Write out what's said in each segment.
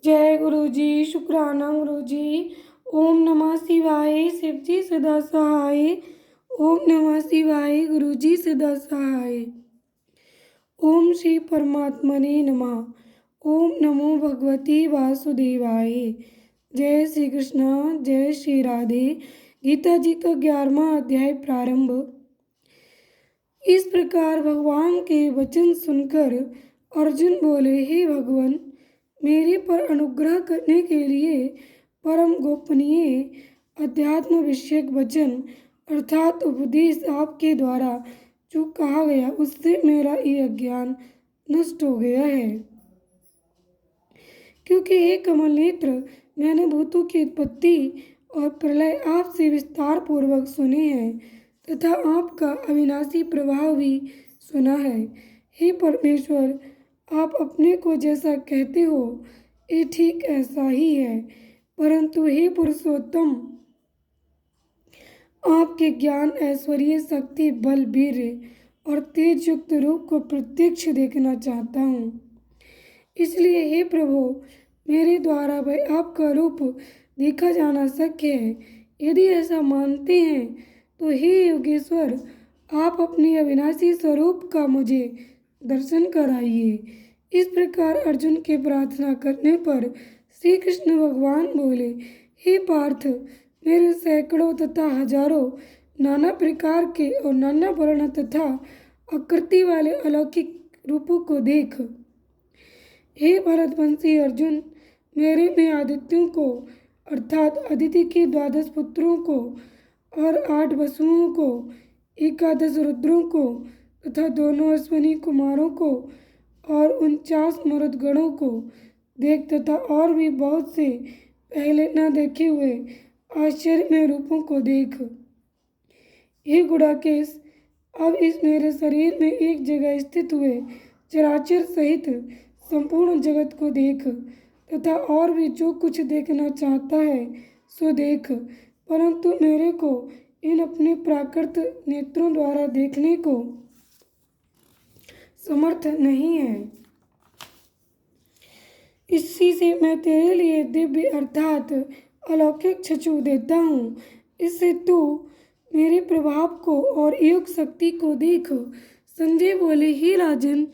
जय गुरु जी। शुक्राना गुरु जी। ओम नमः शिवाय। शिव जी सदा सहाय। ओम नमः शिवाय। गुरु जी सदा सहाय। ओम श्री परमात्मने नमः। ओम नमो भगवती वासुदेवाय। जय श्री कृष्ण। जय श्री राधे। गीता जी का 11वां अध्याय प्रारंभ। इस प्रकार भगवान के वचन सुनकर अर्जुन बोले, हे भगवान, मेरे पर अनुग्रह करने के लिए परम गोपनीय अध्यात्म विषयक वचन अर्थात उपदेश आपके द्वारा जो कहा गया उससे मेरा ये अज्ञान नष्ट हो गया है। क्योंकि हे कमल नेत्र, मैंने भूतों की उत्पत्ति और प्रलय आपसे विस्तार पूर्वक सुने हैं तथा आपका अविनाशी प्रभाव भी सुना है। हे परमेश्वर, आप अपने को जैसा कहते हो ये ठीक ऐसा ही है, परंतु हे पुरुषोत्तम, आपके ज्ञान, ऐश्वर्य, शक्ति, बल, वीर्य और तेज युक्त रूप को प्रत्यक्ष देखना चाहता हूँ। इसलिए हे प्रभु, मेरे द्वारा वह आपका रूप देखा जाना शक्य है। यदि ऐसा मानते हैं तो हे योगेश्वर, आप अपने अविनाशी स्वरूप का मुझे दर्शन कराइए। इस प्रकार अर्जुन के प्रार्थना करने पर श्री कृष्ण भगवान बोले, हे पार्थ, मेरे सैकड़ों तथा हजारों नाना प्रकार के और नाना वर्ण तथा आकृति वाले अलौकिक रूपों को देख। हे भरतवंशी अर्जुन, मेरे में आदित्यों को अर्थात अदिति के 12 पुत्रों को और 8 वसुओं को, 11 रुद्रों को तथा दोनों अश्विनी कुमारों को और 49 मरुदगणों को देख तथा और भी बहुत से पहले न देखे हुए आश्चर्यमय रूपों को देख। हे गुड़ाकेश, अब इस मेरे शरीर में एक जगह स्थित हुए चराचर सहित संपूर्ण जगत को देख तथा और भी जो कुछ देखना चाहता है सो देख, परंतु मेरे को इन अपने प्राकृत नेत्रों द्वारा देखने को समर्थ नहीं है। इसी से मैं तेरे लिए दिव्य अर्थात अलौकिक चक्षु देता हूँ। इससे तू मेरे प्रभाव को और योग शक्ति को देख। संजय बोले, हे राजन,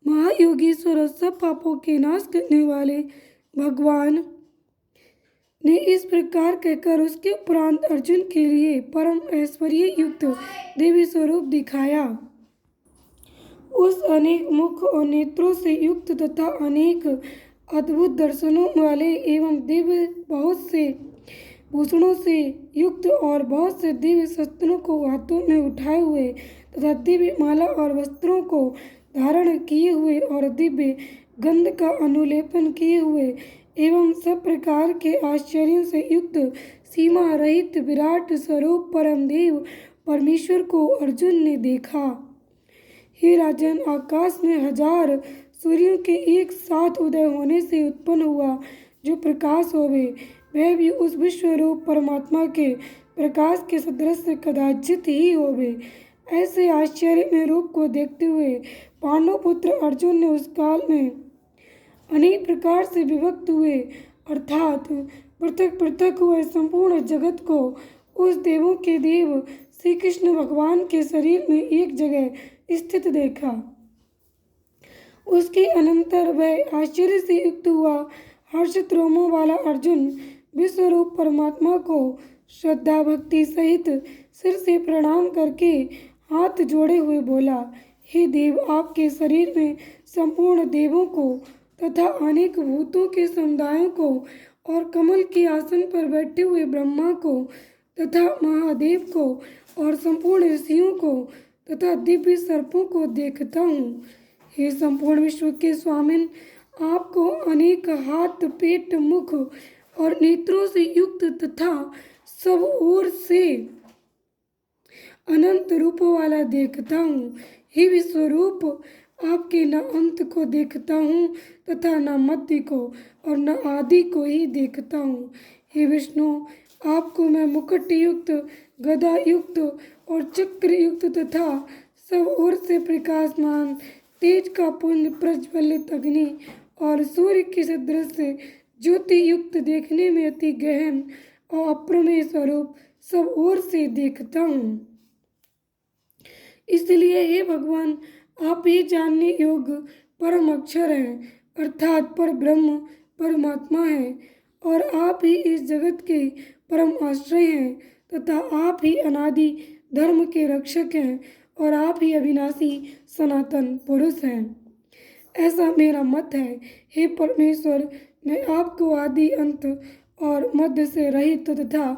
महायोगीश्वर और सब पापों के नाश करने वाले भगवान ने इस प्रकार कहकर उसके उपरांत अर्जुन के लिए परम ऐश्वर्य युक्त देवी स्वरूप दिखाया। उस अनेक मुख और नेत्रों से युक्त तथा अनेक अद्भुत दर्शनों वाले एवं दिव्य बहुत से भूषणों से युक्त और बहुत से दिव्य शस्त्रों को हाथों में उठाए हुए तथा दिव्य माला और वस्त्रों को धारण किए हुए और दिव्य गंध का अनुलेपन किए हुए एवं सब प्रकार के आश्चर्यों से युक्त सीमा रहित विराट स्वरूप परम देव परमेश्वर को अर्जुन ने देखा। हे राजन, आकाश में 1000 सूर्यों के एक साथ उदय होने से उत्पन्न हुआ जो प्रकाश होवे, वह भी उस विश्वरूप परमात्मा के प्रकाश के सदृश कदाचित ही होवे। ऐसे आश्चर्य में रूप को देखते हुए पांडव पुत्र अर्जुन ने उस काल में अनेक प्रकार से विभक्त हुए अर्थात पृथक पृथक हुए संपूर्ण जगत को उस देवों के देव श्री कृष्ण भगवान के शरीर में एक जगह स्थित देखा। उसके अनंतर वह आश्चर्य से युक्त हुआ हर्षित रोमों वाला अर्जुन विश्वरूप परमात्मा को श्रद्धा भक्ति सहित सिर से प्रणाम करके हाथ जोड़े हुए बोला, हे देव, आपके शरीर में संपूर्ण देवों को तथा अनेक भूतों के समुदायों को और कमल के आसन पर बैठे हुए ब्रह्मा को तथा महादेव को और संपूर्ण ऋषियों को तथा दिव्य सर्पों को देखता हूँ। हे संपूर्ण विश्व के स्वामिन, आपको अनेक हाथ, पेट, मुख और नेत्रों से युक्त तथा सब ओर से अनंत रूपों वाला देखता हूँ। हे विश्वरूप, आपके न अंत को देखता हूँ तथा न मध्य को और न आदि को ही देखता हूँ। हे विष्णु, आपको मैं मुकुट युक्त, गदा युक्त और चक्र युक्त तथा सब ओर से प्रकाशमान तेज का पुंज प्रज्वलित अग्नि और सूर्य के सदृश ज्योति युक्त देखने में अति गहन और अप्रमेय स्वरूप सब ओर से देखता हूँ। इसलिए हे भगवान, आप ही जानने योग्य परम अक्षर हैं, अर्थात पर ब्रह्म परमात्मा है, और आप ही इस जगत के परम आश्रय हैं तथा आप ही अनादि धर्म के रक्षक हैं और आप ही अविनाशी सनातन पुरुष हैं। ऐसा मेरा मत है। हे परमेश्वर, मैं आपको आदि अंत और मध्य से रहित तथा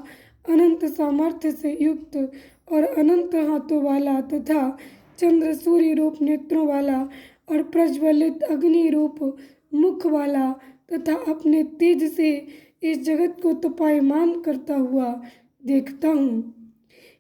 अनंत सामर्थ्य से युक्त और अनंत हाथों वाला तथा चंद्र सूर्य रूप नेत्रों वाला और प्रज्वलित अग्नि रूप मुख वाला तथा अपने तेज से इस जगत को तपायमान करता हुआ देखता हूँ।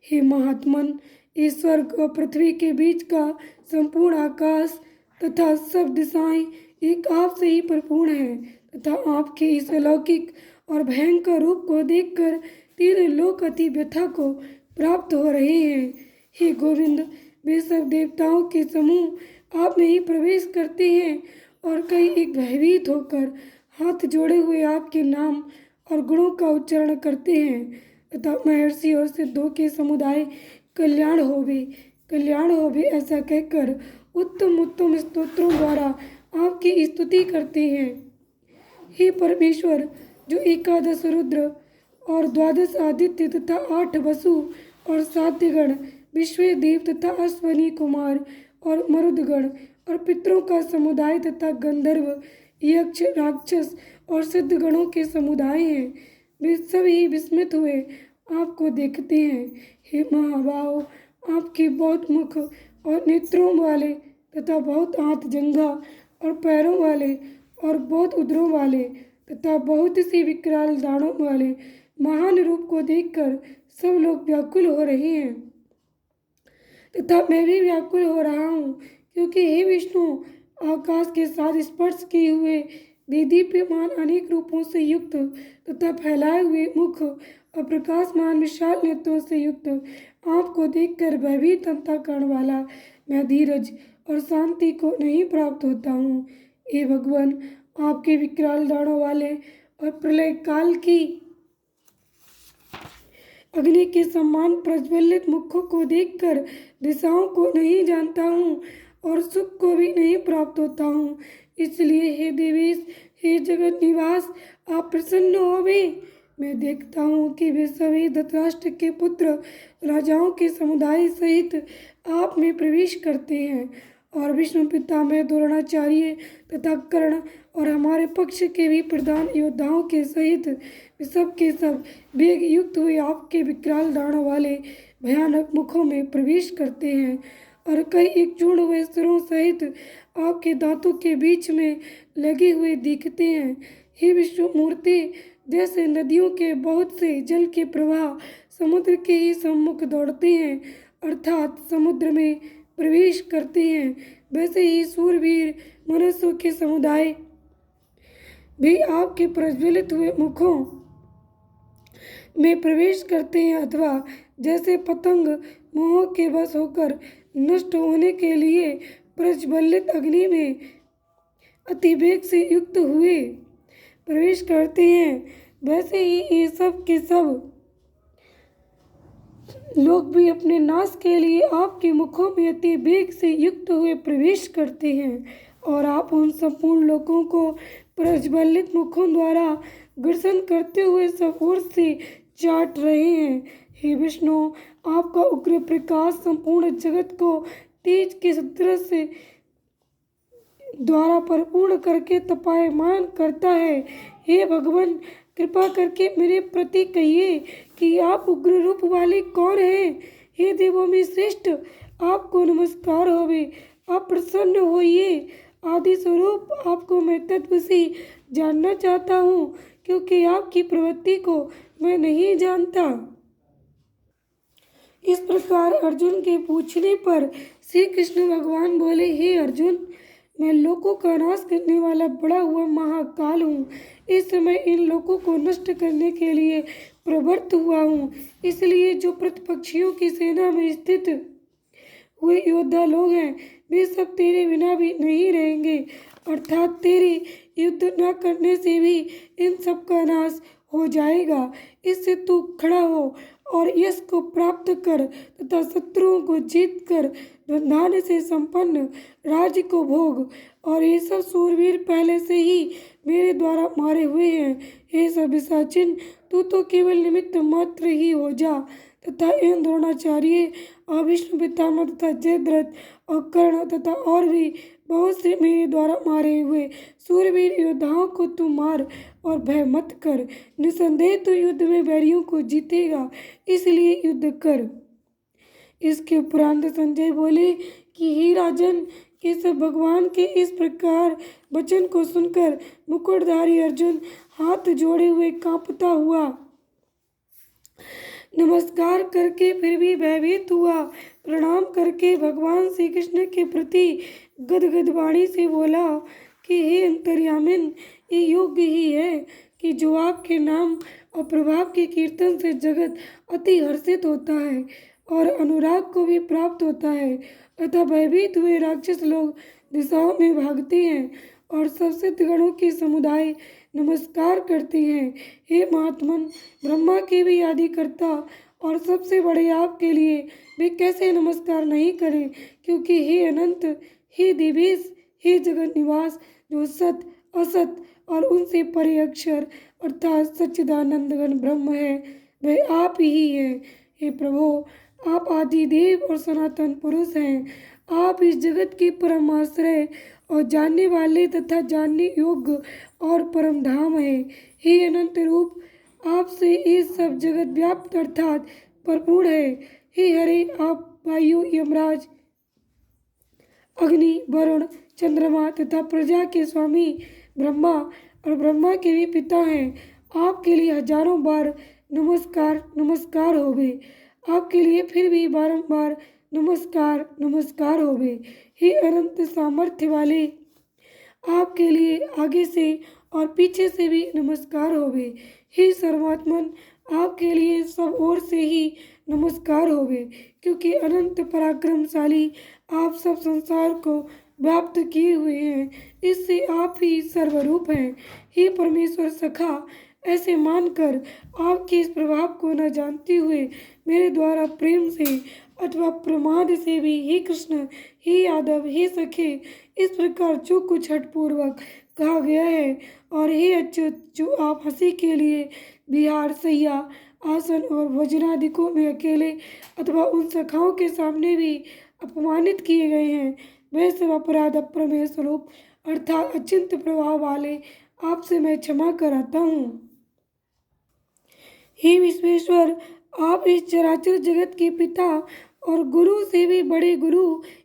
हे महात्मन, इस स्वर्ग और पृथ्वी के बीच का संपूर्ण आकाश तथा सब दिशाएं एक आप से ही परिपूर्ण है तथा आपके इस अलौकिक और भयंकर रूप को देखकर तीनों लोक अति व्यथा को प्राप्त हो रहे हैं। हे गोविंद, वे सब देवताओं के समूह आप में ही प्रवेश करते हैं और कई एक भयभीत होकर हाथ जोड़े हुए आपके नाम और गुणों का उच्चारण करते हैं तथा महर्षि और सिद्धों के समुदाय कल्याण होवे ऐसा कहकर उत्तम उत्तम स्तोत्रों द्वारा आपकी स्तुति करते हैं। हे परमेश्वर, जो एकादश रुद्र और द्वादश आदित्य तथा 8 वसु और 7 गण, विश्व देव तथा अश्वनी कुमार और मरुदगण और पितरों का समुदाय तथा गंधर्व, यक्ष, राक्षस और सिद्धगणों के समुदाय हैं, वे सभी विस्मित हुए आपको देखते हैं। हे महाबाहो, आपके बहुत मुख और नेत्रों वाले तथा बहुत हाथ जंघा और पैरों वाले और बहुत उदरों वाले तथा बहुत सी विकराल दाढ़ों वाले महान रूप को देखकर सब लोग व्याकुल हो रहे हैं तथा मैं भी व्याकुल हो रहा हूँ, क्योंकि हे विष्णु, आकाश के साथ स्पर्श किए हुए दीप्यमान अनेक रूपों से युक्त तथा फैलाए हुए मुख और प्रकाशमान विशाल नेत्रों से युक्त आपको देखकर भयभीत अंतःकरण वाला मैं धीरज और शांति को नहीं प्राप्त होता हूँ। हे भगवान, आपके विकराल दाढ़ों वाले और प्रलय काल की अग्नि के समान प्रज्वलित मुखों को देखकर दिशाओं को नहीं जानता हूँ और सुख को भी नहीं प्राप्त होता हूँ। इसलिए हे देवेश, हे जगत निवास, आप प्रसन्न होवे। मैं देखता हूँ कि वे सभी धृतराष्ट्र के पुत्र राजाओं के समुदाय सहित आप में प्रवेश करते हैं और विष्णु पिता में द्रोणाचार्य तथा कर्ण और हमारे पक्ष के भी प्रधान योद्धाओं के सहित सब के सब वेग युक्त हुए आपके विकराल दाढ़ों वाले भयानक मुखों में प्रवेश करते हैं और कई एक चूर्ण हुए सिरों सहित आपके दांतों के बीच में लगे हुए दिखते हैं। हे विष्णु मूर्ति, जैसे नदियों के बहुत से जल के प्रवाह समुद्र के ही सम्मुख दौड़ते हैं अर्थात समुद्र में प्रवेश करते हैं, वैसे ही सूरवीर मनुष्यों के समुदाय भी आपके प्रज्वलित हुए मुखों में प्रवेश करते हैं, अथवा जैसे पतंग मोह के वश होकर नष्ट होने के लिए प्रज्वलित अग्नि में अतिवेग से युक्त हुए प्रवेश करते हैं, वैसे ही ये सब के सब लोग भी अपने नाश के लिए आपके मुखों में अति वेग से युक्त हुए प्रवेश करते हैं और आप उन संपूर्ण लोगों को प्रज्वलित मुखों द्वारा ग्रसन करते हुए सब ओर से चाट रहे हैं। हे विष्णु, आपका उग्र प्रकाश संपूर्ण जगत को तेज के सदृश से द्वारा परिपूर्ण करके तपायमान करता है। हे भगवान, कृपा करके मेरे प्रति कहिए कि आप उग्र रूप वाले कौन हैं। हे देवों में श्रेष्ठ, आपको नमस्कार होवे, आप प्रसन्न होइए। आदि स्वरूप आपको मैं तत्व से जानना चाहता हूँ, क्योंकि आपकी प्रवृत्ति को मैं नहीं जानता। इस प्रकार अर्जुन के पूछने पर श्री कृष्ण भगवान बोले, हे अर्जुन, मैं लोकों का नाश करने वाला बड़ा हुआ महाकाल हूँ। इस समय इन लोकों को नष्ट करने के लिए प्रवृत्त हुआ हूँ। इसलिए जो प्रतिपक्षियों की सेना में स्थित हुए योद्धा लोग हैं, वे सब तेरे बिना भी नहीं रहेंगे। अर्थात तेरे युद्ध न करने से भी इन सब का नाश हो जाएगा। इससे तू खड़ा हो और यश को प्राप्त कर तथा शत्रुओं को जीत कर धन से संपन्न राज्य को भोग। और ये सब सूरवीर पहले से ही मेरे द्वारा मारे हुए हैं। हे सब पिशाचिन, तू तो केवल निमित्त मात्र ही हो जा तथा इन द्रोणाचार्य और विष्णु पितामह तथा जयद्रथ और कर्ण तथा और भी बहुत से मेरे द्वारा मारे हुए सूरवीर योद्धाओं को तू मार और भय मत कर। निसंदेह तू युद्ध में बैरियों को जीतेगा, इसलिए युद्ध कर। इसके उपरांत संजय बोले कि हे राजन, केशव भगवान के इस प्रकार वचन को सुनकर मुकुटधारी अर्जुन हाथ जोड़े हुए कांपता हुआ नमस्कार करके फिर भी भयभीत हुआ। प्रणाम करके भगवान श्री कृष्ण के प्रति गदगद वाणी से बोला कि हे अंतर्यामिन, ये योग्य ही है कि जो आपके नाम और प्रभाव के कीर्तन से जगत अति हर्षित होता है और अनुराग को भी प्राप्त होता है। अतः भयभीत हुए राक्षस लोग दिशाओं में भागते हैं और सबसे गणों के समुदाय नमस्कार करते हैं। हे महात्मन, ब्रह्मा के भी आदिकर्ता और सबसे बड़े आपके लिए वे कैसे नमस्कार नहीं करें, क्योंकि हे अनंत, हे दिवेश, हे जगत निवास, जो सत असत और उनसे परे अक्षर अर्थात सच्चिदानंद घन ब्रह्म है, वह आप ही है। हे प्रभु, आप आदि देव और सनातन पुरुष हैं। आप इस जगत के परम आश्रय और जानने वाले तथा जानने योग्य और परम धाम है। हे अनंत रूप, आपसे ये सब जगत व्याप्त अर्थात भरपूर है। हे हरे, आप वायु, यमराज, अग्नि, वरुण, चंद्रमा तथा प्रजा के स्वामी ब्रह्मा और ब्रह्मा के भी पिता हैं। आपके लिए हजारों बार नमस्कार नमस्कार होवे। आपके लिए फिर भी बारंबार नमस्कार नमस्कार होवे। हे अनंत सामर्थ्य वाले, आपके लिए आगे से और पीछे से भी नमस्कार होवे। हे सर्वात्मन, आपके लिए सब ओर से ही नमस्कार होवे, क्योंकि अनंत पराक्रमशाली आप सब संसार को व्याप्त किए हुए हैं। इससे आप ही सर्वरूप हैं। हे परमेश्वर सखा, ऐसे मानकर आपके इस प्रभाव को न जानते हुए मेरे द्वारा प्रेम से अथवा प्रमाद से भी हे कृष्ण, हे यादव, हे सखे, इस प्रकार जो कुछ हठपूर्वक कहा गया है, और हे अच्युत, जो आप हंसी के लिए विहार, सैया, आसन और भोजनादिकों में अकेले अथवा उन सखाओं के सामने भी अपमानित किए गए हैं, वह सब अपराध अप्रमेय स्वरूप अर्थात अचिंत्य प्रभाव वाले आपसे मैं क्षमा कराता हूँ। हे विश्वेश्वर, आप इस चराचर जगत के पिता और गुरु से भी बड़े गुरु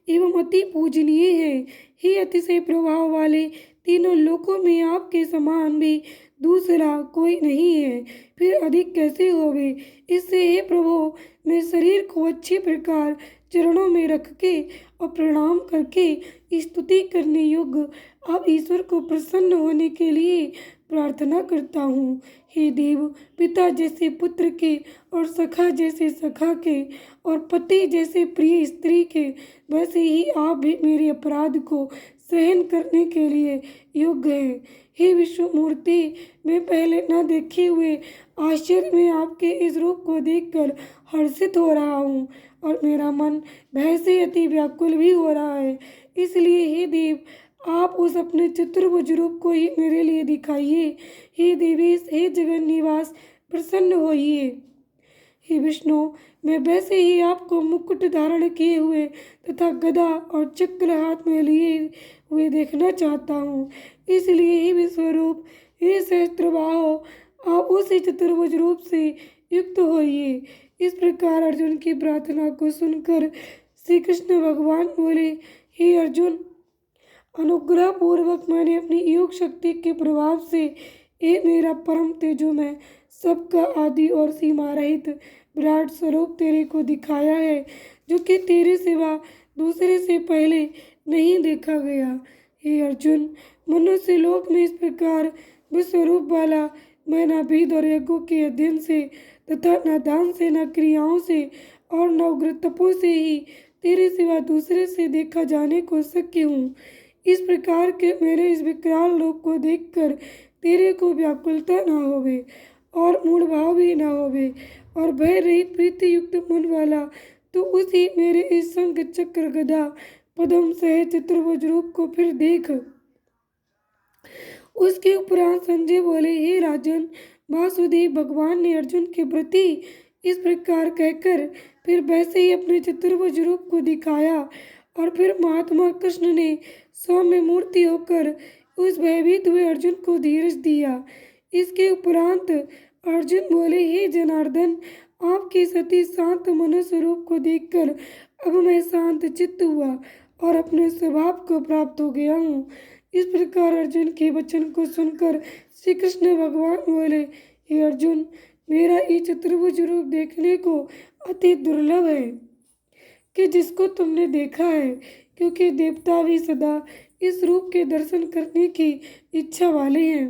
एवं अति पूजनीय हैं। हे अतिशय प्रभाव वाले, तीनों लोकों में आपके समान भी दूसरा कोई नहीं है, फिर अधिक कैसे होवे। इससे हे प्रभु, मैं शरीर को अच्छी प्रकार चरणों में रख के और प्रणाम करके स्तुति करने योग्य आप ईश्वर को प्रसन्न होने के लिए प्रार्थना करता हूँ। हे देव, पिता जैसे पुत्र के और सखा जैसे सखा के और पति जैसे प्रिय स्त्री के, वैसे ही आप भी मेरे अपराध को सहन करने के लिए योग्य हैं। हे विश्व मूर्ति, मैं पहले न देखे हुए आश्चर्य में आपके इस रूप को देखकर हर्षित हो रहा हूँ और मेरा मन भय से अति व्याकुल भी हो रहा है। इसलिए हे देव, आप उस अपने चतुर्भुज रूप को ही मेरे लिए दिखाइए। हे देवेश, हे जगन निवास, प्रसन्न होइए। हे विष्णु, मैं वैसे ही आपको मुकुट धारण किए हुए तथा गदा और चक्र हाथ में लिए हुए देखना चाहता हूँ। इसलिए हे विश्वरूप, हे सहस्त्रबाहो, आप उसी चतुर्भुज रूप से युक्त होइए। इस प्रकार अर्जुन की प्रार्थना को सुनकर श्री कृष्ण भगवान बोले, हे अर्जुन, अनुग्रह पूर्वक मैंने अपनी योग शक्ति के प्रभाव से ये मेरा परम तेजोमय सबका आदि और सीमा रहित विराट स्वरूप तेरे को दिखाया है, जो कि तेरे सिवा दूसरे से पहले नहीं देखा गया। हे अर्जुन, मनुष्य लोक में इस प्रकार विश्वरूप वाला मैं न वेद और यज्ञों के अध्ययन से तथा न दान से, न क्रियाओं से और न उग्र तपों से ही तेरे सिवा दूसरे से देखा जाने को शक्य हूँ। इस प्रकार के मेरे इस विकराल रूप को देखकर तेरे को व्याकुलता न होवे और मूढ़ भाव भी न होवे और भय रहित प्रीति युक्त मन वाला तो उसी मेरे इस शंख चक्र गदा पद्म सहित चतुर्भुज रूप को फिर देख। उसके उपरांत संजय बोले, हे राजन, वासुदेव भगवान ने अर्जुन के प्रति इस प्रकार कहकर फिर वैसे ही अपने चतुर्भुज रूप को दिखाया और फिर महात्मा कृष्ण ने सौम्य मूर्ति होकर उस भयभीत हुए अर्जुन को धीरज दिया। इसके उपरांत अर्जुन बोले, हे जनार्दन, आपके सती शांत मनुष्य रूप को देखकर अब मैं शांत चित्त हुआ और अपने स्वभाव को प्राप्त हो गया हूँ। इस प्रकार अर्जुन के वचन को सुनकर श्री कृष्ण भगवान बोले, हे अर्जुन, मेरा ये चतुर्भुज रूप देखने को अति दुर्लभ है कि जिसको तुमने देखा है, क्योंकि देवता भी सदा इस रूप के दर्शन करने की इच्छा वाले हैं।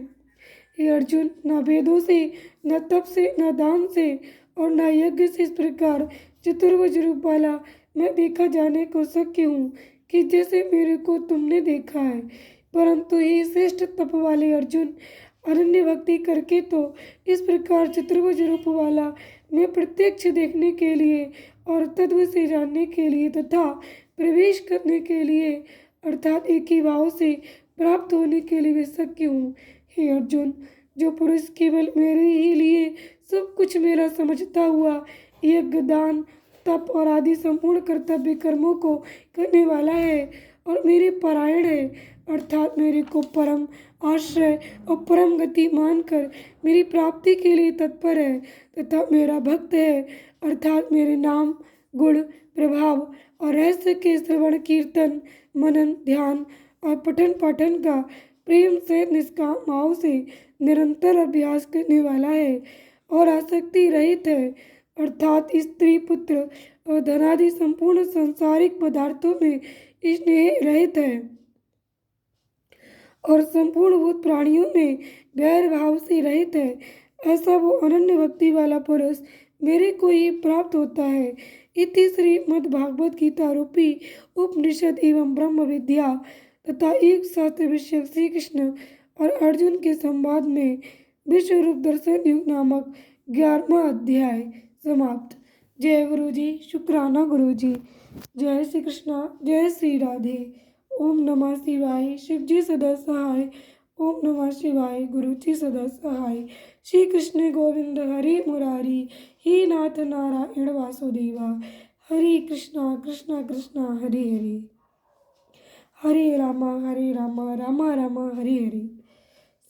हे अर्जुन, न वेदों से, न तप से, न दान से और न यज्ञ से इस प्रकार चतुर्भुज रूप वाला मैं देखा जाने को शक्य हूँ कि जैसे मेरे को तुमने देखा है। परंतु ये श्रेष्ठ तप वाले अर्जुन, अनन्य भक्ति करके तो इस प्रकार चतुर्भुज रूप वाला मैं प्रत्यक्ष देखने के लिए और तत्व से जानने के लिए तथा प्रवेश करने के लिए अर्थात एक ही भाव से प्राप्त होने के लिए शक्य हूँ। हे अर्जुन, जो पुरुष केवल मेरे ही लिए सब कुछ मेरा समझता हुआ यज्ञ, दान, तप और आदि संपूर्ण कर्तव्य कर्मों को करने वाला है और मेरे परायण है, अर्थात मेरे को परम आश्रय और परम गति मानकर मेरी प्राप्ति के लिए तत्पर है तथा मेरा भक्त है, अर्थात मेरे नाम, गुण, प्रभाव और रहस्य के श्रवण, कीर्तन, मनन, ध्यान और पठन पाठन का प्रेम सहित निष्काम भाव से निरंतर अभ्यास करने वाला है और आसक्ति रहित है, अर्थात स्त्री, पुत्र और धनादि संपूर्ण सांसारिक पदार्थों में स्नेह रहित है और संपूर्ण भूत प्राणियों में वैर भाव से रहित है। ऐसा वो अनन्य भक्ति वाला पुरुष मेरे को ही प्राप्त होता है। इति श्रीमद् भागवत गीता रूपी उपनिषद एवं ब्रह्म विद्या तथा एक शास्त्र विषयक श्री कृष्ण और अर्जुन के संवाद में विश्व रूप दर्शन युग नामक 11वां अध्याय समाप्त। जय गुरु जी, शुक्राना गुरु जी। जय श्री कृष्णा, जय श्री राधे। ओम नमः शिवाय। शिव जी सदा सहाय। ओम नमः शिवाय। गुरु जी सदा सहाय। श्री कृष्ण गोविंद हरि मुरारी, हे नाथ नारायण वासुदेवा। हरे कृष्णा कृष्णा कृष्णा हरे हरे, हरे रामा रामा रामा हरे हरे।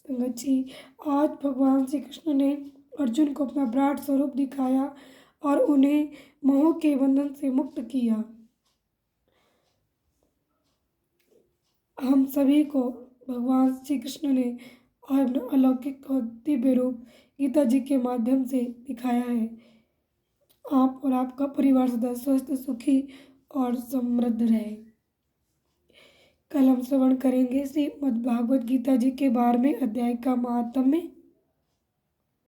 संगत जी, आज भगवान श्री कृष्ण ने अर्जुन को अपना विराट स्वरूप दिखाया और उन्हें मोह के बंधन से मुक्त किया। हम सभी को भगवान श्री कृष्ण ने अपना अलौकिक और दिव्य रूप गीता जी के माध्यम से दिखाया है। आप और आपका परिवार सदा स्वस्थ, सुखी और समृद्ध रहे। कल हम श्रवण करेंगे श्रीमद् भागवत गीता जी के 12वें अध्याय का महात्म्य।